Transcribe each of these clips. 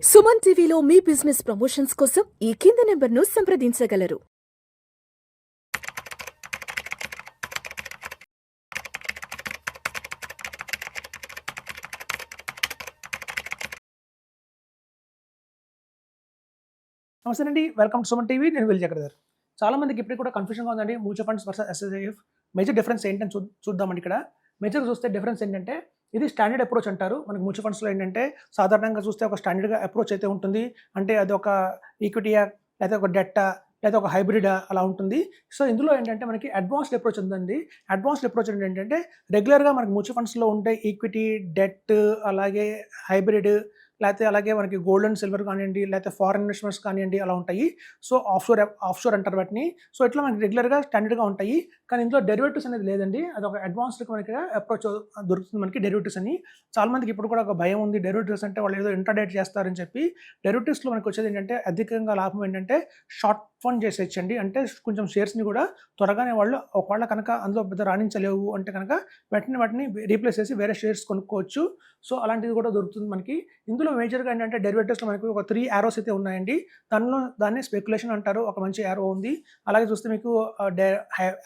సుమన్ టీవీలో మీ business promotions కోసం ఈ కింది నెంబర్ను సంప్రదించగలరు. నమస్తే అండి, వెల్కమ్ టు సుమన్ టీవీ. నేను విజయ్ గారు. చాలా మందికి ఇప్పుడు కూడా కన్ఫ్యూజన్గా ఉందండి, mutual funds versus SIF. Major difference ఏంటని చూద్దామండి. ఇక్కడ మేజర్ చూస్తే డిఫరెన్స్ ఏంటంటే, ఇది స్టాండర్డ్ అప్రోచ్ అంటారు. మనకి మ్యూచువల్ ఫండ్స్లో ఏంటంటే సాధారణంగా చూస్తే ఒక స్టాండర్డ్గా అప్రోచ్ అయితే ఉంటుంది. అంటే అది ఒక ఈక్విటీయా, లేదా ఒక డెట్టా, లేదా ఒక హైబ్రిడా అలా ఉంటుంది. సో ఇందులో ఏంటంటే మనకి అడ్వాన్స్డ్ అప్రోచ్ ఉందండి. అడ్వాన్స్డ్ అప్రోచ్ ఏంటంటే రెగ్యులర్గా మనకి మ్యూచువల్ ఫండ్స్లో ఉంటే ఈక్విటీ, డెట్, అలాగే హైబ్రిడ్, లేకపోతే అలాగే మనకి గోల్డ్ అండ్ సిల్వర్ కానివ్వండి, లేకపోతే ఫారెన్ ఇన్వెస్ట్మెంట్స్ కానివ్వండి అలా ఉంటాయి. సో ఆఫ్షోర్ అంటారు వాటిని. సో ఇట్లా మనకి రెగ్యులర్గా స్టాండర్డ్గా ఉంటాయి. కానీ ఇందులో డెరివేటివ్స్ అనేది లేదండి. అది ఒక అడ్వాన్స్డ్ మనకి అప్రోచ్ దొరుకుతుంది మనకి డెరివేటివ్స్ అని. చాలామందికి ఇప్పుడు కూడా ఒక భయం ఉంది, డెరివేటివ్స్ అంటే వాళ్ళు ఏదో ఇంటర్డేట్ చేస్తారని చెప్పి. డెరివేటివ్స్లో మనకి వచ్చేది ఏంటంటే అధికంగా లాభం ఏంటంటే షార్ట్ ఫండ్ చేసేయచ్చండి. అంటే కొంచెం షేర్స్ని కూడా త్వరగానే వాళ్ళు ఒకవేళ కనుక అందులో పెద్ద రాణించలేవు అంటే కనుక వాటిని రీప్లేస్ చేసి వేరే షేర్స్ కొనుక్కోవచ్చు. సో అలాంటిది కూడా దొరుకుతుంది మనకి. ఇందులో మేజర్గా ఏంటంటే డెరివేటివ్స్లో మనకి ఒక 3 యారోస్ అయితే ఉన్నాయండి. దాన్ని స్పెక్యులేషన్ అంటారు, ఒక మంచి యారో ఉంది. అలాగే చూస్తే మీకు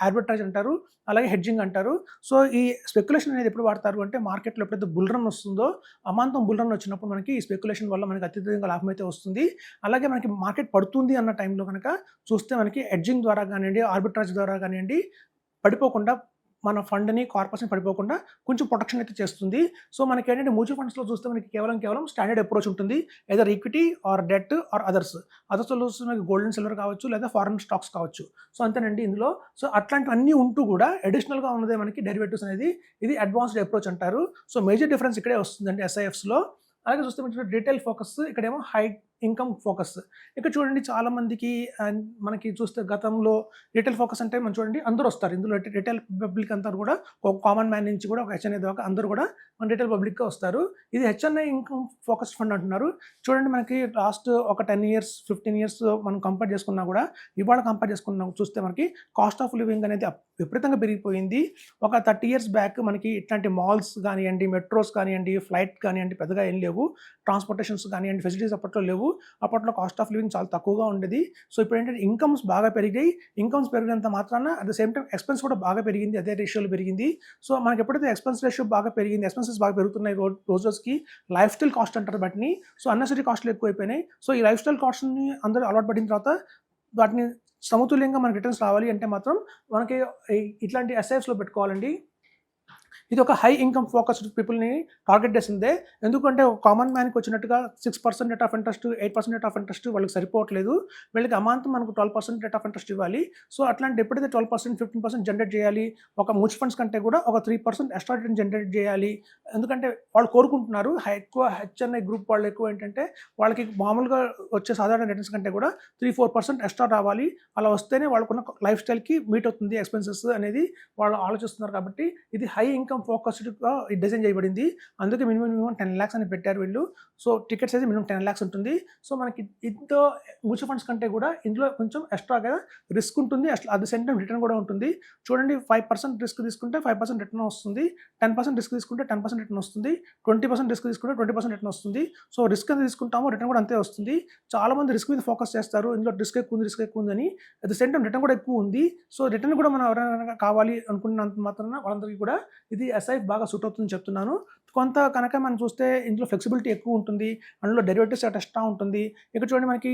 ఆర్బిట్రేజ్ అంటారు, అలాగే హెడ్జింగ్ అంటారు. సో ఈ స్పెక్యులేషన్ అనేది ఎప్పుడు వాడతారు అంటే, మార్కెట్లో ఎప్పుడైతే బుల్ రన్ వస్తుందో, అమాంతం బుల్ రన్ వచ్చినప్పుడు మనకి ఈ స్పెక్యులేషన్ వల్ల మనకి అత్యధికంగా లాభం అయితే వస్తుంది. అలాగే మనకి మార్కెట్ పడుతుంది అన్న టైంలో కనుక చూస్తే మనకి హెడ్జింగ్ ద్వారా కానివ్వండి, ఆర్బిట్రేజ్ ద్వారా కానివ్వండి పడిపోకుండా మన ఫండ్ని, కార్పొరేషన్ పడిపోకుండా కొంచెం ప్రొటెక్షన్ అయితే చేస్తుంది. సో మనకి ఏంటంటే మ్యూచువల్ ఫండ్స్లో చూస్తే మనకి కేవలం స్టాండర్డ్ అప్రోచ్ ఉంటుంది. Either equity or debt or అదర్స్లో చూస్తే మనకి గోల్డ్ అండ్ సిల్వర్ కావచ్చు, లేదా ఫారెన్ స్టాక్స్ కావచ్చు. సో అంతేనండి ఇందులో. సో అట్లాంటివన్నీ ఉంటూ కూడా అడిషనల్గా ఉన్నదే మనకి డెరివేటివ్స్ అనేది. ఇది అడ్వాన్స్డ్ అప్రోచ్ అంటారు. సో మేజర్ డిఫరెన్స్ ఇక్కడే వస్తుందండి ఎస్ఐఎఫ్స్లో. అలాగే చూస్తే మనకి రీటైల్ ఫోకస్, ఇక్కడేమో హై ఇన్కమ్ ఫోకస్. ఇక్కడ చూడండి చాలామందికి మనకి చూస్తే గతంలో రీటైల్ ఫోకస్ అంటే మనం చూడండి అందరూ వస్తారు ఇందులో. రీటైల్ పబ్లిక్ అంతా కూడా ఒక కామన్ మ్యాన్ నుంచి కూడా ఒక హెచ్ఎన్ఐ దాకా అందరూ కూడా మన రీటైల్ పబ్లిక్గా వస్తారు. ఇది హెచ్ఎన్ఐ ఇన్కమ్ ఫోకస్ ఫండ్ అంటున్నారు. చూడండి మనకి లాస్ట్ ఒక 10 years 15 years మనం కంపేర్ చేసుకున్నా కూడా, ఇవాళ కంపేర్ చేసుకున్నా చూస్తే మనకి కాస్ట్ ఆఫ్ లివింగ్ అనేది విపరీతంగా పెరిగిపోయింది. ఒక 30 years బ్యాక్ మనకి ఇట్లాంటి మాల్స్ కానివ్వండి, మెట్రోస్ కానివ్వండి, ఫ్లైట్ కానివ్వండి పెద్దగా ఏం లేవు. ట్రాన్స్పోర్టేషన్స్ కానివ్వండి, ఫెసిలిటీస్ అప్పట్లో లేవు. అప్పట్లో కాస్ట్ ఆఫ్ లివింగ్ చాలా తక్కువగా ఉండేది. సో ఇప్పుడు ఏంటంటే ఇన్కమ్స్ బాగా పెరిగాయి. ఇన్కమ్స్ పెరిగినంత మాత్రాన at the same time expense కూడా బాగా పెరిగింది, అదే రేషియోలో పెరిగింది. సో మనకి ఎప్పుడైతే ఎక్స్పెన్స్ రేషియో బాగా పెరిగింది, ఎక్స్పెన్సెస్ బాగా పెరుగుతున్నాయి రోజుకి, లైఫ్ స్టైల్ కాస్ట్ అంటారు వాటిని. సో అన్నెసరీ కాస్ట్లు ఎక్కువైపోయినాయి. సో ఈ లైఫ్ స్టైల్ కాస్ట్ని అందరూ అలవాటు పడిన తర్వాత వాటిని సమతుల్యంగా మనకి రిటర్న్స్ రావాలి అంటే మాత్రం మనకి ఇట్లాంటి ఎస్ఐఎఫ్స్లో పెట్టుకోవాలండి. ఇది ఒక హై ఇన్కమ్ ఫోకస్డ్ పీపుల్ని టార్గెట్ చేసిందే. ఎందుకంటే ఒక కామన్ మ్యాన్కి వచ్చినట్టుగా 6% rate of interest, 8% rate of interest వాళ్ళకి సరిపోవట్లేదు. వీళ్ళకి అమాంతం మనకు 12% రేట్ ఆఫ్ ఇంట్రెస్ట్ ఇవ్వాలి. సో అట్లాంటి ఎప్పుడైతే 12% 15% జనరేట్ చేయాలి, ఒక మ్యూచువల్ ఫండ్స్ కంటే కూడా ఒక 3% ఎక్స్ట్రా రిటర్న్ జనరేట్ చేయాలి. ఎందుకంటే వాళ్ళు కోరుకుంటున్నారు. ఎక్కువ హెచ్ఎన్ఐ గ్రూప్ వాళ్ళు ఎక్కువ ఏంటంటే వాళ్ళకి మామూలుగా వచ్చే సాధారణ రిటర్న్స్ కంటే కూడా 3-4% ఎక్స్ట్రా రావాలి. అలా వస్తేనే వాళ్ళకున్న లైఫ్ స్టైల్కి మీట్ అవుతుంది ఎక్స్పెన్సెస్ అనేది వాళ్ళు ఆలోచిస్తున్నారు. కాబట్టి ఇది హై ఇన్కమ్ ఫోకస్డ్గా డిజైన్ చేయబడింది. అందుకే మినిమం 10 lakhs అని పెట్టారు వీళ్ళు. సో టికెట్స్ అయితే మినిమం 10 lakhs ఉంటుంది. సో మనకి ఇంతో మ్యూచువల్ ఫండ్స్ కంటే కూడా ఇందులో కొంచెం ఎక్స్ట్రాగా రిస్క్ ఉంటుంది, at the same time return కూడా ఉంటుంది. చూడండి 5% రిస్క్ తీసుకుంటే 5% రిటర్న్ వస్తుంది, 10% రిస్క్ తీసుకుంటే 10% రిటర్న్ వస్తుంది, 20% రిస్క్ తీసుకుంటే 20% రిటర్న్ వస్తుంది. సో రిస్క్ ఎంత తీసుకుంటామో రిటర్న్ కూడా అంతే వస్తుంది. చాలామంది రిస్క్ మీద ఫోకస్ చేస్తారు, ఇందులో రిస్క్ ఎక్కువ ఉందని. At the same time return కూడా ఎక్కువ ఉంది. సో రిటర్న్ కూడా మనం ఎవరైనా కావాలి అనుకున్నంత మాత్రాన వాళ్ళందరికీ కూడా ఇది ఎస్ఐఎఫ్ బాగా సూట్ అవుతుందని చెప్తున్నాను. కొంత కనుక మనం చూస్తే ఇందులో ఫ్లెక్సిబిలిటీ ఎక్కువ ఉంటుంది, అందులో డెరివేటివ్స్ ఎక్స్ట్రా ఉంటుంది. ఇక్కడ చూడండి మనకి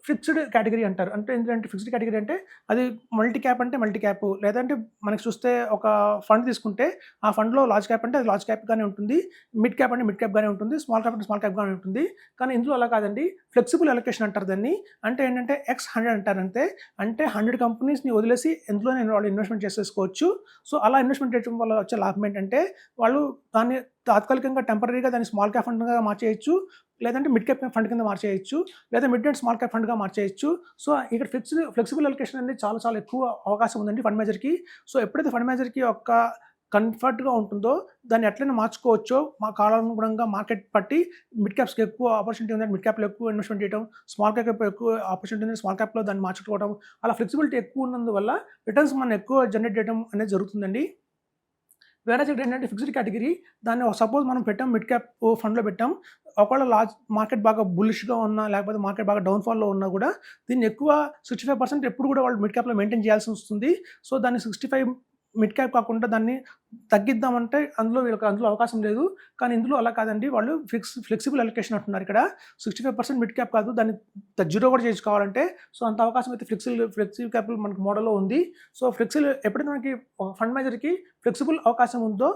ఫిక్స్డ్ కేటగిరీ అంటారు. అంటే ఏంటంటే ఫిక్స్డ్ కేటగిరీ అంటే అది మల్టీ క్యాప్ అంటే మల్టీ క్యాప్, లేదంటే మనకి చూస్తే ఒక ఫండ్ తీసుకుంటే ఆ ఫండ్లో లార్జ్ క్యాప్ అంటే అది లార్జ్ క్యాప్గానే ఉంటుంది, మిడ్ క్యాప్ అంటే మిడ్ క్యాప్గానే ఉంటుంది, స్మాల్ క్యాప్ అంటే స్మాల్ క్యాప్గానే ఉంటుంది. కానీ ఇందులో అలా కాదండి, ఫ్లెక్సిబుల్ అలొకేషన్ అంటారు దాన్ని. అంటే ఏంటంటే X100 అంటారు అంతే. అంటే 100 కంపెనీస్ని వదిలేసి ఎందులో వాళ్ళు ఇన్వెస్ట్మెంట్ చేసేసుకోవచ్చు. సో అలా ఇన్వెస్ట్మెంట్ చేయడం వల్ల వచ్చే లాభం ఏంటంటే వాళ్ళు దాన్ని తాత్కాలికంగా టెంపరీగా దాన్ని స్మాల్ క్యాప్ ఫండ్గా మార్చేయచ్చు, లేదంటే మిడ్ క్యాప్ ఫండ్ కింద మార్చేయచ్చు, లేదా మిడ్ అండ్ స్మాల్ క్యాప్ ఫండ్గా మార్చేయచ్చు. సో ఇక్కడ ఫ్లెక్సిబుల్ అలొకేషన్ అనేది చాలా ఎక్కువ అవకాశం ఉందండి ఫండ్ మేనేజర్కి. సో ఎప్పుడైతే ఫండ్ మేనేజర్కి ఒక కంఫర్ట్గా ఉంటుందో దాన్ని ఎట్లయినా మార్చుకోవచ్చో, మా కాలానుగుణంగా మార్కెట్ పట్టి మిడ్ క్యాప్స్కి ఎక్కువ ఆపర్చునిటీ ఉందంటే మిడ్ క్యాప్లో ఎక్కువ ఇన్వెస్ట్మెంట్ చేయడం, స్మాల్ క్యాప్ ఎక్కువ ఆపర్చునిటీ ఉంది స్మాల్ క్యాప్లో దాన్ని మార్చుకోవడం, అలా ఫ్లెక్సిబిలిటీ ఎక్కువ ఉన్నందువల్ల రిటర్న్స్ మనం ఎక్కువ జనరేట్ చేయడం అనేది జరుగుతుందండి. వేరే ఇక్కడ ఏంటంటే ఫిక్స్డ్ కేటగిరీ, దాన్ని సపోజ్ మనం పెట్టాం మిడ్ క్యాప్ ఫండ్లో పెట్టాం, ఒకవేళ లార్జ్ మార్కెట్ బాగా బుల్లిష్గా ఉన్నా లేకపోతే మార్కెట్ బాగా డౌన్ఫాల్లో ఉన్నా కూడా దీన్ని ఎక్కువ 65% ఎప్పుడు కూడా వాళ్ళు మిడ్ క్యాప్లో మెయింటైన్ చేయాల్సి వస్తుంది. సో దాన్ని 65 మిడ్ క్యాప్ కాకుండా దాన్ని తగ్గిద్దామంటే అందులో అవకాశం లేదు. కానీ ఇందులో అలా కాదండి, వాళ్ళు ఫ్లెక్సిబుల్ అలొకేషన్ అంటున్నారు ఇక్కడ. 65% మిడ్ క్యాప్ కాదు, దాన్ని జీరో కూడా చేసుకోవాలంటే. సో అంత అవకాశం అయితే ఫ్లెక్సిబుల్ క్యాప్ మనకి మోడల్లో ఉంది. సో ఎప్పుడైతే మనకి ఫండ్ మేనేజర్కి ఫ్లెక్సిబుల్ అవకాశం ఉందో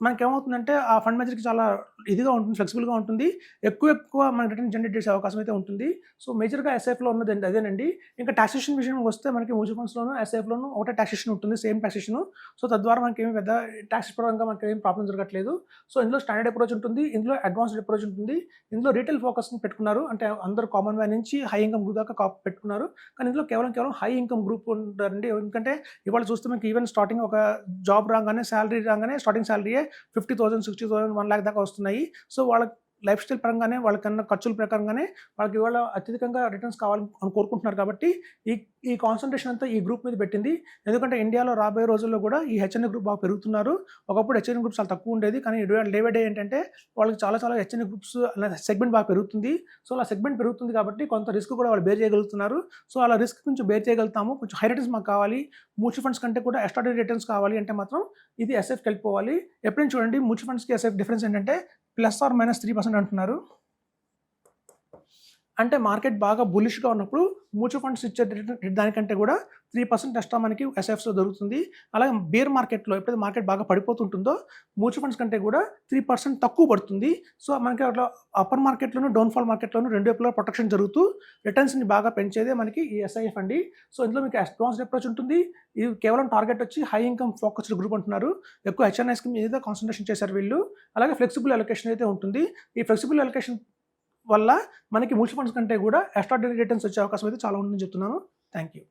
మనకేమవుతుందంటే ఆ ఫండ్ మేనేజర్కి చాలా ఇదిగా ఉంటుంది, ఫ్లెక్సిబుల్గా ఉంటుంది, ఎక్కువ మనకి రిటర్న్ జనరేట్ చేసే అవకాశం అయితే ఉంటుంది. సో మేజర్గా ఎస్ఐఎఫ్లో ఉన్నది అదేనండి. ఇంకా టాక్సేషన్ విషయం వస్తే మనకి మ్యూచువల్ ఫండ్స్లోను ఎస్ఐఎఫ్లోను ఒకటే టాక్సేషన్ ఉంటుంది, సేమ్ టాక్సేషన్. సో తద్వారా మనకి ఏమి పెద్ద ట్యాక్స్ పరంగా మనకి ఏం ప్రాబ్లం జరగట్లేదు. సో ఇందులో స్టాండర్డ్ అప్రోచ్ ఉంటుంది, ఇందులో అడ్వాన్స్డ్ అప్రోచ్ ఉంటుంది. ఇందులో రీటైల్ ఫోకస్ని పెట్టుకున్నారు, అంటే అందరూ కామన్ మ్యాన్ నుంచి హై ఇన్కమ్ గ్రూప్ దాకా పెట్టుకున్నారు. కానీ ఇందులో కేవలం హై ఇన్కమ్ గ్రూప్ ఉంటారండి. ఎందుకంటే ఇవాళ చూస్తే మనకి ఈవెన్ స్టార్టింగ్ ఒక జాబ్ రాగానే స్టార్టింగ్ శాలరీయే 50,000, 60,000, 1 lakh దాకా వస్తున్నాయి. సో వాళ్ళ లైఫ్ స్టైల్ పరంగానే వాళ్ళకన్నా ఖర్చుల ప్రకారంగానే వాళ్ళకి ఇవాళ అత్యధికంగా రిటర్న్స్ కావాలని కోరుకుంటున్నారు. కాబట్టి ఈ కాన్సన్ట్రేషన్ అంతా ఈ గ్రూప్ మీద పెట్టింది. ఎందుకంటే ఇండియాలో రాబోయే రోజుల్లో కూడా ఈ హెచ్ఎన్ఐ గ్రూప్ బాగా పెరుగుతున్నారు. ఒకప్పుడు హెచ్ఎన్ఐ గ్రూప్ చాలా తక్కువ ఉండేది, కానీ డే బై డే ఏంటంటే వాళ్ళకి చాలా హెచ్ఎన్ఐ గ్రూప్స్ సెగ్మెంట్ బాగా పెరుగుతుంది. సో అలా సెగ్మెంట్ పెరుగుతుంది కాబట్టి కొంత రిస్క్ కూడా వాళ్ళు బేర్ చేయగలుగుతున్నారు. సో అలా రిస్క్ కొంచెం బేర్ చేయగలుగుతాము, కొంచెం హై రిటర్న్స్ మాకు కావాలి, మ్యూచువల్ ఫండ్స్ కంటే కూడా ఎక్స్ట్రాడనరీ రిటర్న్స్ కావాలి అంటే మాత్రం ఇది ఎస్ఎఫ్కి వెళ్ళిపోవాలి. ఎప్పుడైనా చూడండి మ్యూచువల్ ఫండ్స్కి ఎస్ఎఫ్ డిఫరెన్స్ ఏంటంటే ±3% అంటున్నారు. అంటే మార్కెట్ బాగా బులిష్గా ఉన్నప్పుడు మ్యూచువల్ ఫండ్స్ ఇచ్చే దానికంటే కూడా 3% ఎక్స్ట్రా మనకి ఎస్ఎఫ్స్లో దొరుకుతుంది. అలాగే బేర్ మార్కెట్లో ఎప్పుడైతే మార్కెట్ బాగా పడిపోతుంటుందో మ్యూచువల్ ఫండ్స్ కంటే కూడా 3% తక్కువ పడుతుంది. సో మనకి అట్లా అప్పర్ మార్కెట్లోను డౌన్ఫాల్ మార్కెట్లోను రెండు వైపులా ప్రొటెక్షన్ జరుగుతూ రిటర్న్స్ని బాగా పెంచేదే మనకి ఈ ఎస్ఐఎఫ్ అండి. సో ఇందులో మీకు అడ్వాన్స్డ్ అప్రోచ్ ఉంటుంది. ఇది కేవలం టార్గెట్ వచ్చి హై ఇన్కమ్ ఫోకస్డ్ గ్రూప్ అంటున్నారు. ఎక్కువ హెచ్ఎన్ఐ స్కీమ్ మీద కాన్సన్ట్రేషన్ చేశారు వీళ్ళు. అలాగే ఫ్లెక్సిబుల్ అలొకేషన్ అయితే ఉంటుంది. ఈ ఫ్లెక్సిబుల్ అలొకేషన్ వల్ల మనకి మ్యూచువల్ ఫండ్స్ కంటే కూడా ఎక్స్ట్రాడనరీ రిటర్న్స్ వచ్చే అవకాశం అయితే చాలా ఉందని చెప్తున్నాను. Thank you.